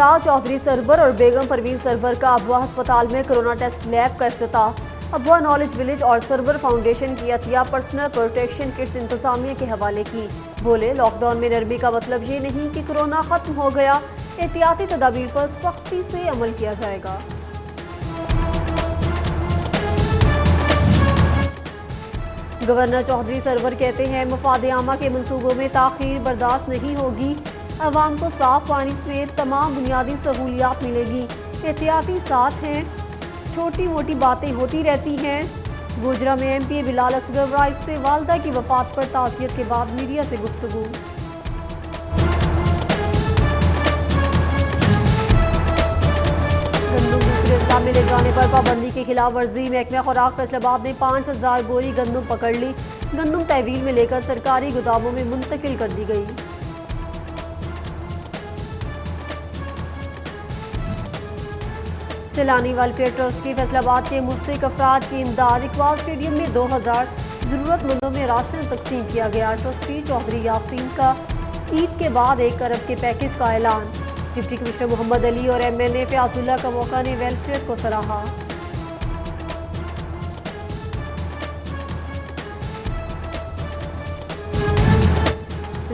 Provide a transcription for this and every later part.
Punjab Chaudhary server और बेगम Parveen server का अबवा अस्पताल में कोरोना टेस्ट लैब का इफ्तिताह। अबवा नॉलेज विलेज और सरवर फाउंडेशन की अतिया पर्सनल प्रोटेक्शन किट्स इंतजामिया के हवाले की। बोले, लॉकडाउन में नरमी का मतलब ये नहीं कि कोरोना खत्म हो गया, एहतियाती तदाबीर पर सख्ती से अमल किया जाएगा। गवर्नर चौधरी सरवर कहते हैं, मफाद आमा के मंसूबों में ताखीर बर्दाश्त नहीं होगी। अवाम को साफ पानी समेत तमाम बुनियादी सहूलियात मिलेगी। एहतियाती साथ हैं, छोटी मोटी बातें होती रहती हैं। गोजरा में MP बिलाल असगर राइस से वालदा की वफात पर ताज़ियत के बाद मीडिया से गुफ्तगू। गंदम दूसरे अजला में ले जाने पर पाबंदी की खिलाफ वर्जी। महकमा खुराक फैसलाबाद ने 5000 बोरी गंदम पकड़ ली। गंदम तहवील में लेकर सरकारी गोदामों में मुंतकिल कर दी गई। सैलानी वेलफेयर ट्रस्ट की फैसलाबाद के मुस्तहिक अफराद की इमदाद। इकबाल स्टेडियम में 2000 जरूरतमंदों में राशन तकसीम किया गया। ट्रस्टी चौधरी यासीन का ईद के बाद 1 अरब के पैकेज का ऐलान। डिप्टी कमिश्नर मोहम्मद अली और MNA फयाजुल्लाह का मौका ने वेलफेयर को सराहा।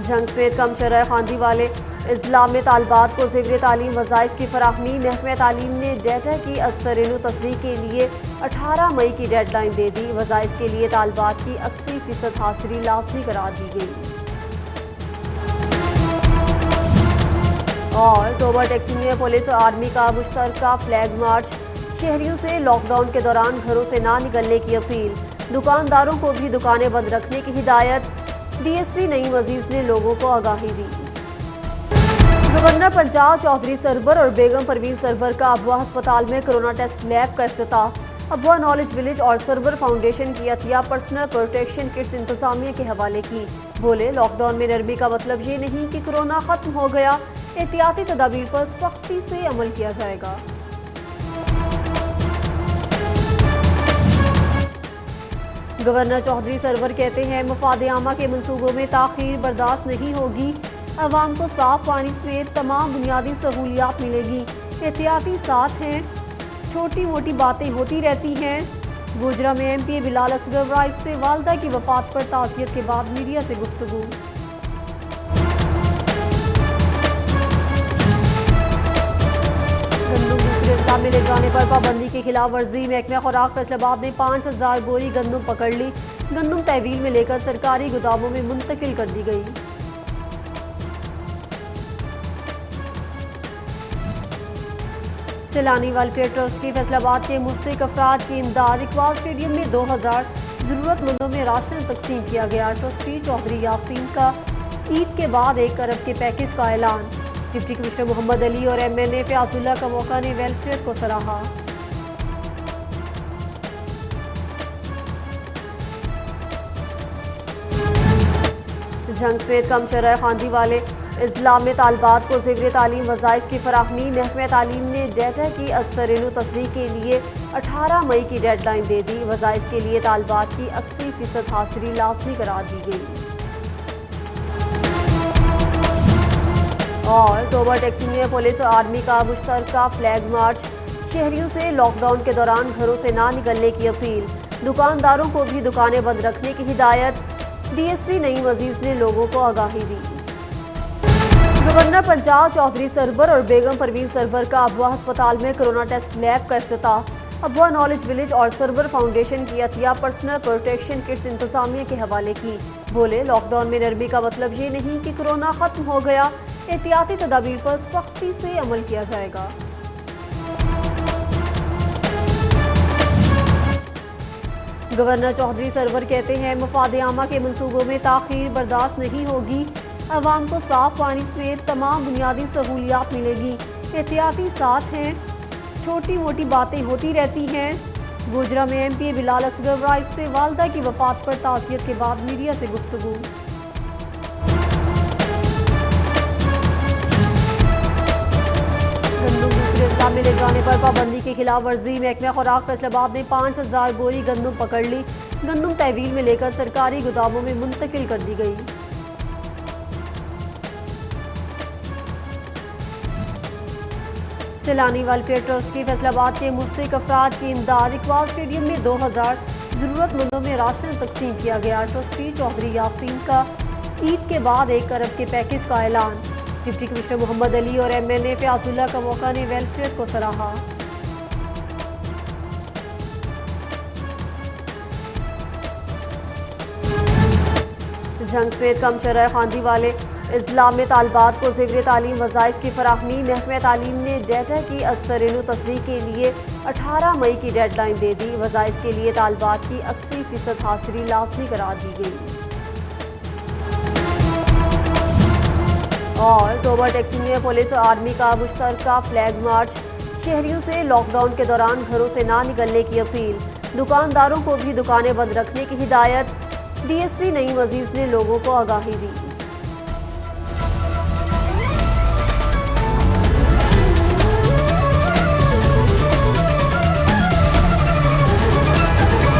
जंग समेत कम शरह खानदी वाले इजला में तालबात को ज़ेवर तालीम वज़ाइफ की फराहमी। महकमा तालीम ने डेटा की अक्सर तस्दीक के लिए 18 मई की डेडलाइन दे दी। वज़ाइफ के लिए तालबात की 80% हाजिरी लाजमी करार दी गई। और अक्टूबर टैक्सी में पुलिस और आर्मी का मुश्तरका फ्लैग मार्च। शहरियों से लॉकडाउन के दौरान घरों से ना निकलने की अपील। दुकानदारों को भी दुकानें बंद रखने की हिदायत। DSP नईम अजीज ने लोगों को आगाही दी। गवर्नर पंजाब चौधरी सरवर और बेगम परवीन सरवर का अबवा अस्पताल में कोरोना टेस्ट लैब का इफ्तिताह। अबवा नॉलेज विलेज और सरवर फाउंडेशन की अतिया पर्सनल प्रोटेक्शन किट्स इंतजामिया के हवाले की। बोले, लॉकडाउन में नरमी का मतलब ये नहीं कि कोरोना खत्म हो गया, एहतियाती तदाबीर पर सख्ती से अमल किया जाएगा। गवर्नर चौधरी सरवर कहते हैं, मफाद आमा के मंसूबों में ताखीर बर्दाश्त नहीं होगी। अवाम को साफ पानी समेत तमाम बुनियादी सहूलियात मिलेगी। एहतियाती साथ हैं, छोटी मोटी बातें होती रहती हैं। गोजरा में MP बिलाल असगर राइस से वालदा की वफात पर ताज़ियत के बाद मीडिया से गुफ्तगू। गंदम दूसरे अजला में ले जाने पर पाबंदी की खिलाफ वर्जी। महकमा खुराक फैसलाबाद ने 5000 बोरी गंदम पकड़ ली। गंदम तहवील में लेकर सरकारी गोदामों में मुंतकिल कर दी गई। सैलानी वेलफेयर ट्रस्ट की फैसलाबाद के मुस्तहिक अफराद की इमदाद। इकबाल स्टेडियम में 2000 जरूरतमंदों में राशन तकसीम किया गया। ट्रस्टी चौधरी यासीन का ईद के बाद 1 अरब के पैकेज का ऐलान। डिप्टी कमिश्नर मोहम्मद अली और MNA फयाजुल्लाह का मौका ने वेलफेयर को सराहा। जंग समेत कम शरह खानदी वाले इजला में तालबात को ज़ेवर तालीम वज़ाइफ की फराहमी। महकमा तालीम ने डेटा की अक्सर तस्दीक के लिए 18 मई की डेडलाइन दे दी। वज़ाइफ के लिए तालबात की 80% हाजिरी लाजमी करार दी गई। और अक्टूबर टैक्सी में पुलिस और आर्मी का मुश्तरका फ्लैग मार्च। शहरियों से लॉकडाउन के दौरान घरों से ना निकलने की अपील। दुकानदारों को भी दुकानें बंद रखने की हिदायत। DSP नईम अजीज ने लोगों को आगाही दी। गवर्नर पंजाब चौधरी सरवर और बेगम परवीन सरवर का अबवा अस्पताल में कोरोना टेस्ट लैब का इफ्तिताह। अबवा नॉलेज विलेज और सरवर फाउंडेशन की अतिया पर्सनल प्रोटेक्शन किट्स इंतजामिया के हवाले की। बोले, लॉकडाउन में नरमी का मतलब ये नहीं कि कोरोना खत्म हो गया, एहतियाती तदाबीर पर सख्ती से अमल किया जाएगा। गवर्नर चौधरी सरवर कहते हैं, मफाद आमा के मंसूबों में ताखीर बर्दाश्त नहीं होगी। अवाम को साफ पानी समेत तमाम बुनियादी सहूलियात मिलेगी। एहतियाती साथ हैं, छोटी मोटी बातें होती रहती हैं। गोजरा में MP बिलाल असगर राइस से वालदा की वफात पर ताज़ियत के बाद मीडिया से गुफ्तगू। गंदम दूसरे अजला में ले जाने पर पाबंदी की खिलाफ वर्जी। महकमा खुराक फैसलाबाद ने 5000 बोरी गंदम पकड़ ली। गंदम तहवील में लेकर सरकारी गोदामों में मुंतकिल कर दी गई। سیلانی ویلفیئر ٹرسٹ کی فیصل آباد کے مستحق افراد کی امداد اقبال اسٹیڈیم میں 2000 ضرورت مندوں میں راشن تقسیم کیا گیا۔ ٹرسٹی چودھری یاسین کا عید کے بعد 1 ارب کے پیکج کا اعلان۔ ڈپٹی کمشنر محمد علی اور ایم این اے فیاض اللہ کا موقع نے ویلفیئر کو سراہا۔ جنگ سمیت کم شرح خواندگی والے اضلاع میں طالبات کو زیور تعلیم وظائف کی فراہمی۔ محکمہ تعلیم نے ڈیٹا کی ازسرِنو تصدیق کے لیے 18 مئی کی ڈیڈ لائن دے دی۔ وظائف کے لیے طالبات کی 80% حاضری لازمی قرار دی گئی۔ اور توبہ ٹیکسی میں پولیس اور آرمی کا مشترکہ فلیگ مارچ۔ شہریوں سے لاک ڈاؤن کے دوران گھروں سے نہ نکلنے کی اپیل۔ دکانداروں کو بھی دکانیں بند رکھنے کی ہدایت۔ ڈی ایس پی نعیم عزیز نے لوگوں کو آگاہی دی۔